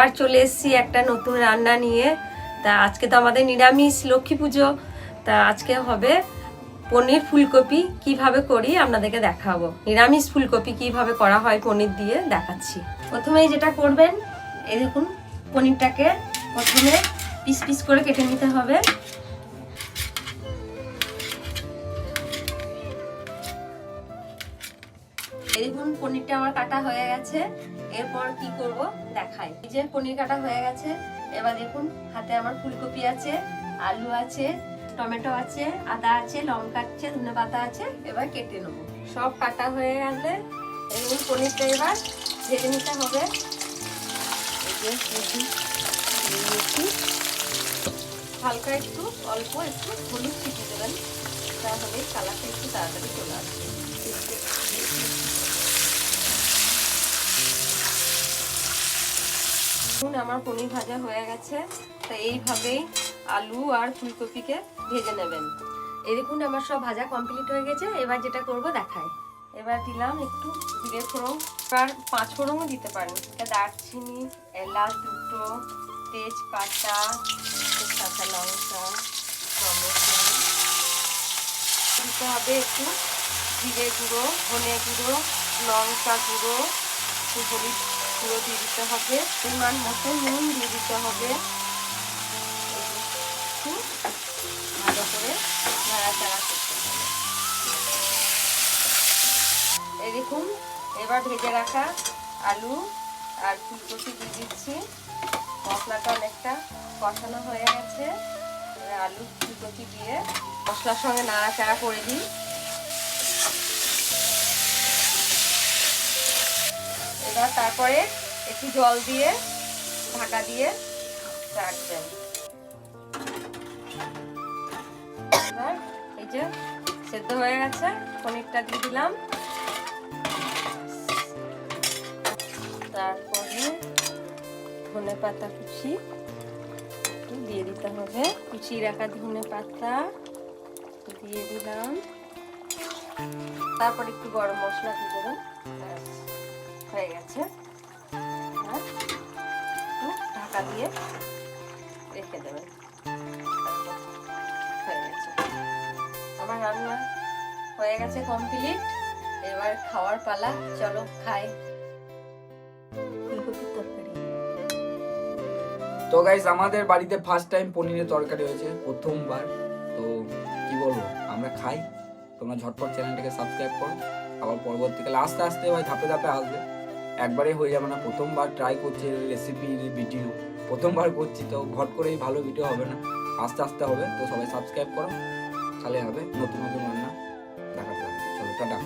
আবার চলে এসেছি একটা নতুন রান্না নিয়ে। তা আজকে তো আমাদের নিরামিষ লক্ষ্মী পুজো, তা আজকে হবে পনির ফুলকপি। কিভাবে করি আপনাদেরকে দেখাবো। নিরামিষ ফুলকপি কিভাবে করা হয় পনির দিয়ে দেখাচ্ছি। প্রথমেই যেটা করবেন, এই দেখুন পনিরটাকে প্রথমে পিস পিস করে কেটে নিতে হবে। এই দেখুন পনিরটা আমার কাটা হয়ে গেছে। এরপর কি করব দেখাই। এই যে পনির কাটা হয়ে গেছে, এবার দেখুন হাতে আমার ফুলকপি আছে, আলু আছে, টমেটো আছে, আদা আছে, লঙ্কা আছে, ধনে পাতা আছে। এবার কেটে নেব। সব কাটা হয়ে গেলে এই পনিরটা এবার ভেজে নিতে হবে। এই যে হালকা একটু অল্প একটু হলুদ ছিটিয়ে দেবেন, তাহলে কালারটা একটু তাড়াতাড়ি চলে আসবে। আমার পনির ভাজা হয়ে গেছে। তো এইভাবেই আলু আর ফুলকপিকে ভেজে নেবেন। এই দেখুন আমার সব ভাজা কমপ্লিট হয়ে গেছে। এবার যেটা করব দেখাই। এবার দিলাম একটু জিরে ফোড়ন, আর 5 ফোড়নও দিতে পারেন। দারচিনি, এলাচ দুটো, তেজপাতা, কাঁচা লঙ্কা, টমেটো দিতে হবে, একটু জিরে গুঁড়ো, ধনে গুঁড়ো, লঙ্কা গুঁড়ো, একটু হলুদ গুঁড়ো দিয়ে দিতে হবে, পরিমাণ মতো নুন দিয়ে দিতে হবে। ভালো করে নাড়াচাড়া করতে হবে। এই দেখুন এবার ভেজে রাখা আলু আর ফুলকপি দিয়ে দিচ্ছি। মশলাটা অনেকটা কষানো হয়ে গেছে। আলু ফুলকপি দিয়ে মশলার সঙ্গে নাড়াচাড়া করে দিই। এবার তারপরে একটু জল দিয়ে ঢাকা দিয়ে রাখবেন। এবার এই যে সেদ্ধ হয়ে গেছে, পনিরটা দিয়ে দিলাম। তারপরে ধনে পাতা কুচি একটু দিয়ে দিতে হবে, কুচি রাখা ধনে পাতা দিয়ে দিলাম। তারপর একটু গরম মশলা দিয়ে দেবেন। হয়ে গেছে। আর ঢাকা দিয়ে রেখে দেবেন। হয়ে গেছে আমার রান্না, হয়ে গেছে কমপ্লিট। এবার খাওয়ার পালা, চলো খাই। ফুলকপির তরকারি। তো গাইস আমাদের বাড়িতে ফার্স্ট টাইম পনিরের তরকারি হয়েছে, প্রথমবার। তো কি বলবো, আমরা খাই। তোমরা ঝটপট চ্যানেলটাকে সাবস্ক্রাইব করো। আবার পরবর্তীকালে আস্তে আস্তে ভাই ধাপে ধাপে আসবে, একবারে হয়ে যাবে না। প্রথমবার ট্রাই করছি রেসিপির ভিডিও, প্রথমবার করছি, তো ঘট করেই ভালো ভিডিও হবে না, আস্তে আস্তে হবে। তো সবাই সাবস্ক্রাইব করো, তাহলে হবে নতুন নতুন রান্না দেখাতে হবে। চলো টাটা।